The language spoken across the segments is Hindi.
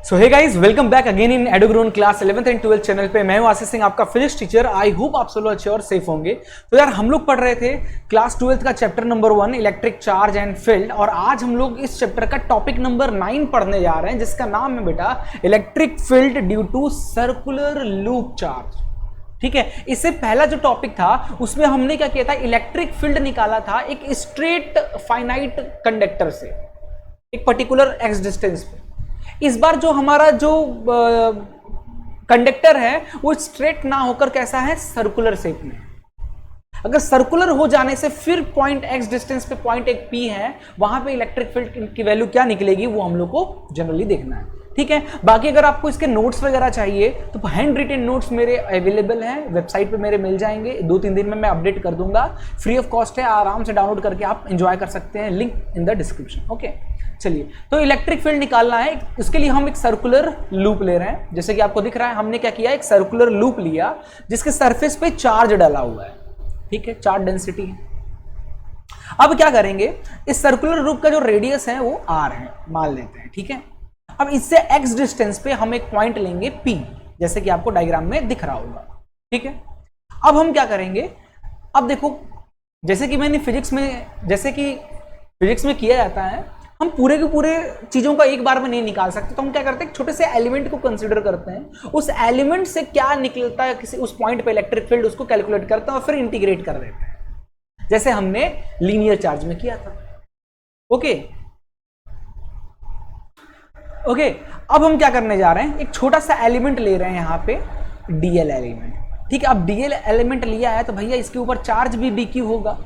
So hey guys, welcome back again in एडोग्रोन class 11th and 12th channel पे। मैं हूं आशीष सिंह, आपका फिजिक्स टीचर। आई होप आप सब लोग अच्छे और सेफ होंगे। तो यार, हम लोग पढ़ रहे थे क्लास 12th का chapter number 1 electric charge and field, और आज हम लोग इस चैप्टर का टॉपिक नंबर 9 पढ़ने जा रहे हैं, जिसका नाम है बेटा electric field due to circular loop charge. ठीक है, इससे पहला जो टॉपिक था उसमें हमने क्या किया था, इलेक्ट्रिक फील्ड निकाला था एक स्ट्रेट फाइनाइट कंडक्टर से एक पर्टिकुलर एक्स डिस्टेंस पे। इस बार जो हमारा जो कंडक्टर है वो स्ट्रेट ना होकर कैसा है, सर्कुलर शेप में। अगर सर्कुलर हो जाने से फिर पॉइंट एक्स डिस्टेंस पे पॉइंट एक पी है, वहां पे इलेक्ट्रिक फील्ड की वैल्यू क्या निकलेगी वो हम लोग को जनरली देखना है। ठीक है, बाकी अगर आपको इसके नोट्स वगैरह चाहिए तो हैंड रिटन नोट्स मेरे अवेलेबल हैं, वेबसाइट पे मेरे मिल जाएंगे। 2-3 दिन में मैं अपडेट कर दूंगा, फ्री ऑफ कॉस्ट है, आराम से डाउनलोड करके आप एंजॉय कर सकते हैं, link in the description. Okay, चलिए, तो इलेक्ट्रिक फील्ड निकालना है, इसके लिए हम एक सर्कुलर लूप ले रहे हैं। जैसे कि आपको दिख रहा है, हमने क्या किया, एक सर्कुलर लूप लिया जिसके सरफेस पे चार्ज डाला हुआ है। ठीक है, चार्ज डेंसिटी है। अब क्या करेंगे, इस सर्कुलर लूप का जो रेडियस है वो r है, मान लेते हैं। ठीक है, अब इससे x डिस्टेंस पे हम एक पॉइंट लेंगे P, जैसे कि आपको डायग्राम में दिख रहा होगा। ठीक है, अब हम क्या करेंगे, अब देखो, जैसे कि फिजिक्स में किया जाता है, हम पूरे के पूरे चीजों का एक बार में नहीं निकाल सकते, तो हम क्या करते हैं, छोटे से एलिमेंट को कंसीडर करते हैं, उस एलिमेंट से क्या निकलता है किसी उस पॉइंट पे इलेक्ट्रिक फील्ड, उसको कैलकुलेट करते हैं और फिर इंटीग्रेट कर देते हैं, जैसे हमने लीनियर चार्ज में किया था। ओके, अब हम क्या करने जा रहे हैं, एक छोटा सा एलिमेंट ले रहे हैं यहाँ पे, डीएल एलिमेंट। ठीक है, अब डीएल एलिमेंट लिया है तो भैया इसके ऊपर चार्ज भी डीक्यू होगा।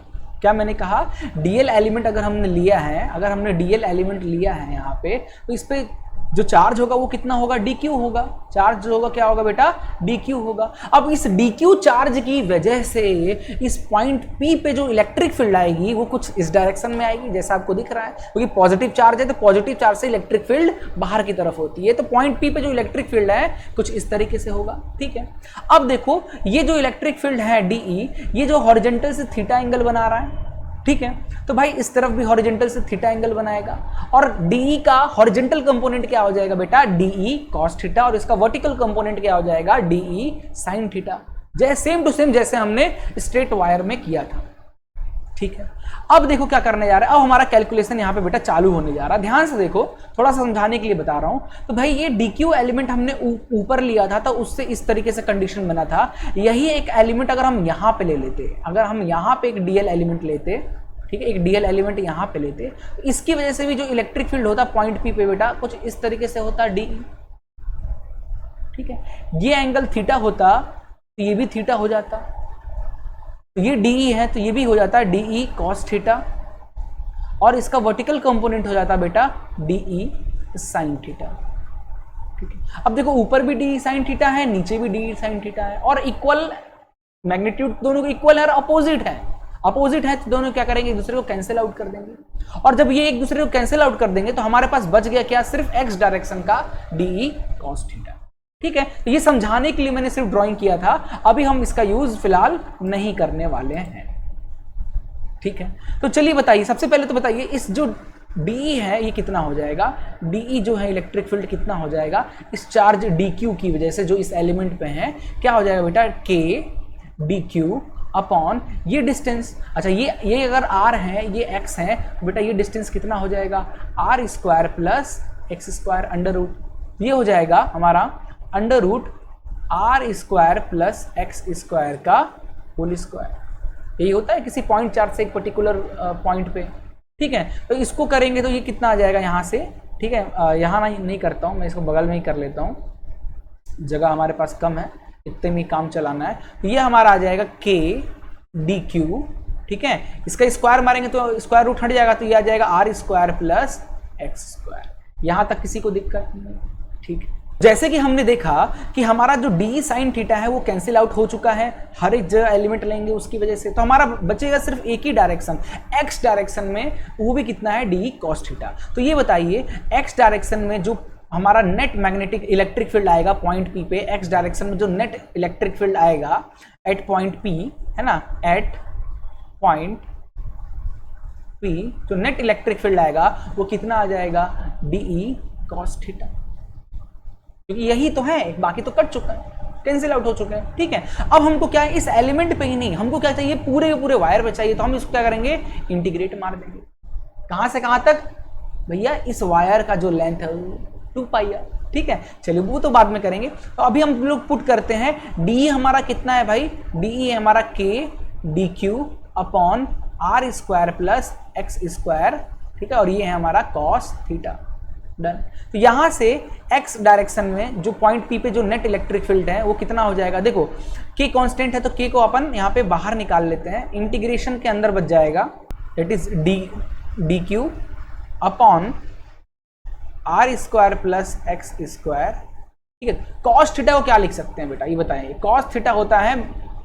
क्या मैंने कहा, डीएल एलिमेंट अगर हमने लिया है, अगर हमने डीएल एलिमेंट लिया है यहाँ पे, तो इस पे जो चार्ज होगा वो कितना होगा, डीक्यू होगा। चार्ज जो होगा क्या होगा बेटा, डीक्यू होगा। अब इस डीक्यू चार्ज की वजह से इस पॉइंट पी पे जो इलेक्ट्रिक फील्ड आएगी वो कुछ इस डायरेक्शन में आएगी, जैसा आपको दिख रहा है, क्योंकि पॉजिटिव चार्ज है तो पॉजिटिव चार्ज से इलेक्ट्रिक फील्ड बाहर की तरफ होती है, तो पॉइंट पी पे जो इलेक्ट्रिक फील्ड है कुछ इस तरीके से होगा। ठीक है, अब देखो, ये जो इलेक्ट्रिक फील्ड है डीई, ये जो हॉरिजॉन्टल से थीटा एंगल बना रहा है। ठीक है, तो भाई इस तरफ भी हॉरिजॉन्टल से थीटा एंगल बनाएगा, और डीई का हॉरिजॉन्टल कंपोनेंट क्या हो जाएगा बेटा, डीई कॉस थीटा, और इसका वर्टिकल कंपोनेंट क्या हो जाएगा, डीई साइन थीटा, जैसे सेम टू सेम जैसे हमने स्ट्रेट वायर में किया था। ठीक है, अब देखो क्या करने जा रहा है, अब हमारा कैलकुलेशन यहाँ पे बेटा चालू होने जा रहा है। ध्यान से देखो, थोड़ा सा समझाने के लिए बता रहा हूं। तो भाई ये डीक्यू एलिमेंट हमने ऊपर लिया था, तो उससे इस तरीके से कंडीशन बना था। यही एक एलिमेंट अगर हम यहाँ पे ले लेते, अगर हम यहाँ पे एक डीएल एलिमेंट लेते, ठीक है, एक डीएल एलिमेंट यहाँ पे लेते, तो इसकी वजह से भी जो इलेक्ट्रिक फील्ड होता पॉइंट पी पे बेटा कुछ इस तरीके से होता, डी। ठीक है, ये एंगल थीटा होता तो ये भी थीटा हो जाता, तो ये डीई है तो ये भी हो जाता डीई कॉस थीटा, और इसका वर्टिकल कंपोनेंट हो जाता बेटा डीई साइन थीटा। ठीक है, अब देखो, ऊपर भी डी साइन थीटा है, नीचे भी डी साइन थीटा है, और इक्वल मैग्नीट्यूड दोनों को इक्वल है और अपोजिट है, तो दोनों क्या करेंगे, एक दूसरे को कैंसिल आउट कर देंगे, और जब ये एक दूसरे को कैंसिल आउट कर देंगे तो हमारे पास बच गया क्या, सिर्फ एक्स डायरेक्शन का डीई कॉस थीटा। ठीक है, तो ये समझाने के लिए मैंने सिर्फ ड्राइंग किया था, अभी हम इसका यूज फिलहाल नहीं करने वाले हैं। ठीक है, तो चलिए बताइए, सबसे पहले तो बताइए इस जो डीई है ये कितना हो जाएगा, डीई जो है इलेक्ट्रिक फील्ड कितना हो जाएगा इस चार्ज डीक्यू की वजह से जो इस एलिमेंट पे है, क्या हो जाएगा बेटा, के डीक्यू अपॉन ये डिस्टेंस। अच्छा, ये अगर r है, ये x है, बेटा ये डिस्टेंस कितना हो जाएगा, r square plus X square under root, ये हो जाएगा हमारा under root r square plus X square का होल स्क्वायर। यही होता है किसी पॉइंट चार्ज से एक पर्टिकुलर पॉइंट पे। ठीक है, तो इसको करेंगे तो ये कितना आ जाएगा यहाँ से। ठीक है, यहाँ नहीं करता हूँ मैं, इसको बगल में ही कर लेता हूँ, जगह हमारे पास कम है, इतने में काम चलाना है। तो ये हमारा आ जाएगा के डी क्यू। ठीक है, इसका स्क्वायर मारेंगे तो स्क्वायर रूट हट जाएगा, तो ये आ जाएगा R square plus X square. यहां तक किसी को दिक्कत नहीं। ठीक है, जैसे कि हमने देखा कि हमारा जो डी साइन थीटा है वो कैंसिल आउट हो चुका है, हर एक जगह एलिमेंट लेंगे उसकी वजह से, तो हमारा बचेगा सिर्फ एक ही डायरेक्शन, एक्स डायरेक्शन में, वो भी कितना है, डी कॉस थीटा। तो ये बताइए, एक्स डायरेक्शन में जो हमारा नेट मैग्नेटिक इलेक्ट्रिक फील्ड आएगा पॉइंट पी पे, एक्स डायरेक्शन में जो नेट इलेक्ट्रिक फील्ड आएगा एट पॉइंट पी, है ना, एट पॉइंट पी जो नेट इलेक्ट्रिक फील्ड आएगा वो कितना आ जाएगा, डीई कॉस थीटा। क्योंकि यही तो है, बाकी तो कट चुका है, कैंसिल आउट हो चुके हैं। ठीक है, अब हमको क्या है, इस एलिमेंट पे ही नहीं, हमको क्या चाहिए, पूरे के पूरे वायर पे चाहिए, तो हम इसको क्या करेंगे, इंटीग्रेट मार देंगे। कहां से कहां तक भैया, इस वायर का जो लेंथ है 2 पाई है। ठीक है, चलिए वो तो बाद में करेंगे। तो अभी हम लोग पुट करते हैं, डी हमारा कितना है भाई, डी हमारा K D Q upon R square plus X square. ठीक है, और ये है हमारा कॉस थीटा। डन। तो यहां से x डायरेक्शन में जो पॉइंट P पे जो नेट इलेक्ट्रिक फील्ड है वो कितना हो जाएगा, देखो k कांस्टेंट है तो k को अपन यहां पे बाहर निकाल लेते हैं, इंटीग्रेशन के अंदर बच जाएगा, that is D Q upon R square plus X square. ठीक है, कॉस थीटा को क्या लिख सकते हैं बेटा, ये बताइए। कॉस थीटा होता है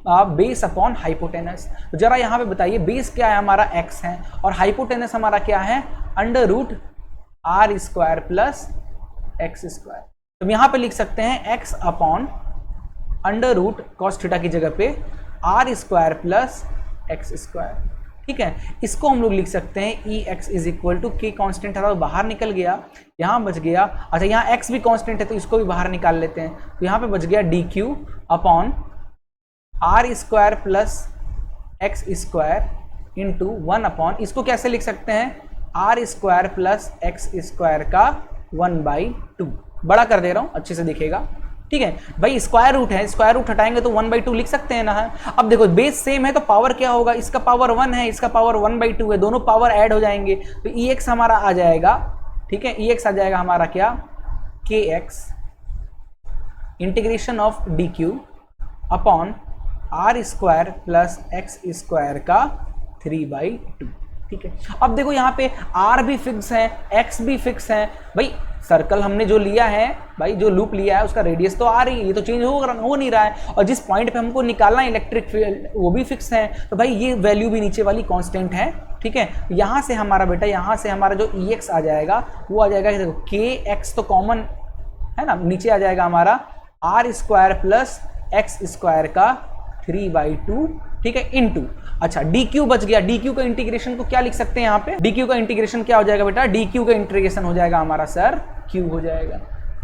बेस अपॉन हाइपोटेनस। तो जरा यहाँ पे बताइए, बेस क्या है हमारा, x है, और हाइपोटेनस हमारा क्या है, under root R square plus X square. तो हम यहाँ पे लिख सकते हैं x upon under root cos theta की जगह पे R square plus X square. ठीक है, इसको हम लोग लिख सकते हैं E X is equal to K constant था तो बाहर निकल गया, यहाँ बच गया, अच्छा यहाँ x भी कॉन्स्टेंट है तो इसको भी बाहर निकाल लेते हैं, तो यहाँ पे बच गया D Q upon R square plus X square into 1 upon, इसको कैसे लिख सकते हैं, R square plus X square का 1/2। बड़ा कर दे रहा हूँ, अच्छे से दिखेगा। ठीक है भाई, स्क्वायर रूट है, स्क्वायर रूट हटाएंगे तो 1/2 लिख सकते हैं ना। अब देखो बेस सेम है तो पावर क्या होगा, इसका पावर 1 है, इसका पावर 1/2 है, दोनों पावर ऐड हो जाएंगे तो EX हमारा आ जाएगा। ठीक है, EX आ जाएगा हमारा क्या, KX integration of DQ upon R square plus X square का 3/2। ठीक है, अब देखो यहाँ पे R भी फिक्स है, X भी फिक्स है। भाई सर्कल हमने जो लिया है, भाई जो लूप लिया है उसका रेडियस तो आ रही है, ये तो चेंज हो नहीं रहा है, और जिस पॉइंट पे हमको निकालना है इलेक्ट्रिक फील्ड वो भी फिक्स है, तो भाई ये वैल्यू भी नीचे वाली कांस्टेंट है। ठीक है, यहाँ से हमारा बेटा, यहाँ से हमारा जो EX आ जाएगा वो आ जाएगा, देखो KX तो कॉमन है ना, नीचे आ जाएगा हमारा R square plus X square का 3/2। ठीक है, इनटू, अच्छा DQ बच गया, DQ का इंटीग्रेशन को क्या लिख सकते हैं यहाँ पे, DQ का इंटीग्रेशन क्या हो जाएगा बेटा, DQ का इंटीग्रेशन हो जाएगा हमारा सर Q हो जाएगा।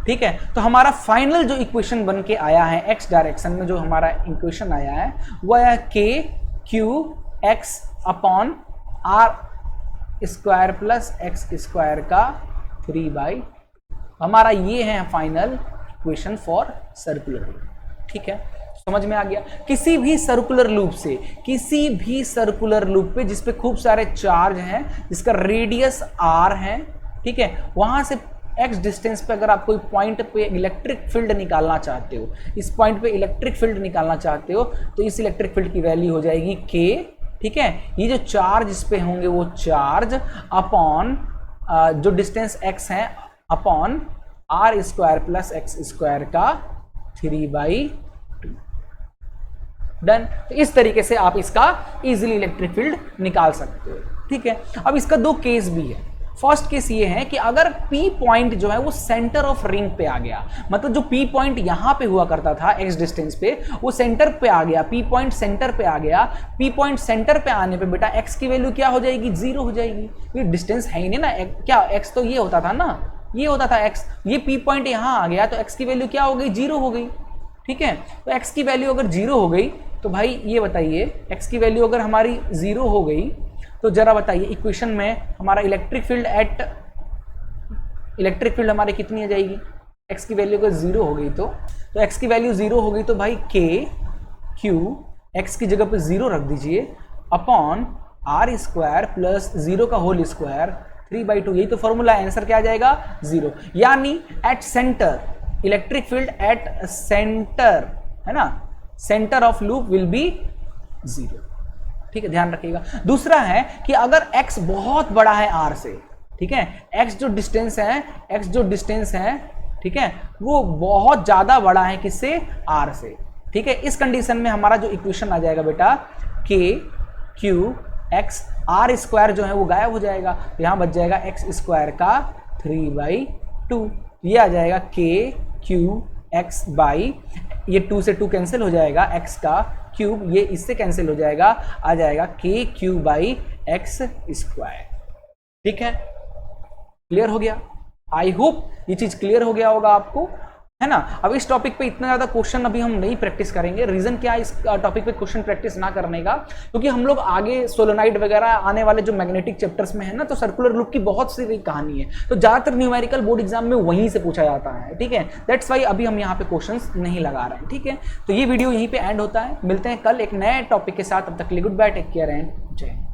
ठीक है, तो हमारा फाइनल जो इक्वेशन बन के आया है x डायरेक्शन में, जो हमारा इक्वेशन आया है वो है KQX upon R square plus X square का 3/2। हमारा ये है फाइनल इक्वेशन फॉर सर्कुलर। ठीक है, समझ में आ गया। किसी भी सर्कुलर लूप से, किसी भी सर्कुलर लूप पे जिसपे खूब सारे चार्ज हैं, जिसका रेडियस r है, ठीक है, वहां से x डिस्टेंस पे अगर आप कोई पॉइंट पे इलेक्ट्रिक फील्ड निकालना चाहते हो, इस पॉइंट पे इलेक्ट्रिक फील्ड निकालना चाहते हो, तो इस इलेक्ट्रिक फील्ड की वैल्यू हो जाएगी k। ठीक है, ये जो चार्ज इस पे होंगे वो चार्ज अपॉन जो डिस्टेंस x है upon R square plus X square का 3/2। डन। तो इस तरीके से आप इसका इजीली इलेक्ट्रिक फील्ड निकाल सकते हो। ठीक है, अब इसका 2 केस भी है। फर्स्ट केस ये है कि अगर P पॉइंट जो है वो सेंटर ऑफ रिंग पे आ गया, मतलब जो P पॉइंट यहां पे हुआ करता था x डिस्टेंस पे, वो सेंटर पे आ गया, P पॉइंट सेंटर पे आ गया। P पॉइंट सेंटर पे आने पे बेटा x की वैल्यू क्या हो जाएगी, 0 हो जाएगी। ये डिस्टेंस है ही नहीं ना, क्या x तो ये होता था ना, ये होता था x, ये P पॉइंट यहां आ गया तो x की वैल्यू क्या हो गई, 0 हो गई। ठीक है, तो x की वैल्यू अगर 0 हो गई तो भाई ये बताइए, x की वैल्यू अगर हमारी 0 हो गई तो जरा बताइए इक्वेशन में हमारा इलेक्ट्रिक फील्ड हमारी कितनी आ जाएगी, x की वैल्यू अगर 0 हो गई तो x की वैल्यू 0 हो गई तो भाई k q x की जगह पे 0 रख दीजिए अपॉन आर स्क्वायर प्लस 0 का होल स्क्वायर 3/2। यही तो फॉर्मूला, आंसर क्या आ जाएगा, 0। यानी at centre, electric field at centre है ना, centre of loop will be 0। ठीक है, ध्यान रखिएगा। दूसरा है कि अगर x बहुत बड़ा है r से, ठीक है, x जो डिस्टेंस है, ठीक है, वो बहुत ज्यादा बड़ा है किससे, r से। ठीक है, इस कंडीशन में हमारा जो इक्वेशन आ जाएगा बेटा k q x, r square जो है वो गायब हो जाएगा, तो यहां बच जाएगा x स्क्वायर का 3/2। ये आ जाएगा k q x बाई, ये 2 से 2 कैंसिल हो जाएगा, x का क्यूब ये इससे कैंसिल हो जाएगा, आ जाएगा k cube by x square. ठीक है, क्लियर हो गया। आई होप ये चीज क्लियर हो गया होगा आपको। है ना। अब इस टॉपिक पे इतना ज़्यादा क्वेश्चन अभी हम नहीं प्रैक्टिस करेंगे। रीज़न क्या है इस टॉपिक पे क्वेश्चन प्रैक्टिस ना करने का, क्योंकि हम लोग आगे सोलोनाइड वगैरह आने वाले जो मैग्नेटिक चैप्टर्स में है ना, तो सर्कुलर लूप की बहुत सी कहानी है, तो ज़्यादातर न्यूमेरिकल बोर्ड एग्जाम में वहीं से पूछा जाता है, ठीक है। दैट्स वाई अभी हम यहाँ पे क्वेश्चन नहीं लगा रहे हैं, ठीक है। तो ये वीडियो यहीं पर एंड होता है, मिलते हैं कल एक नए टॉपिक के साथ, तब तक के लिए goodbye, take care and जय।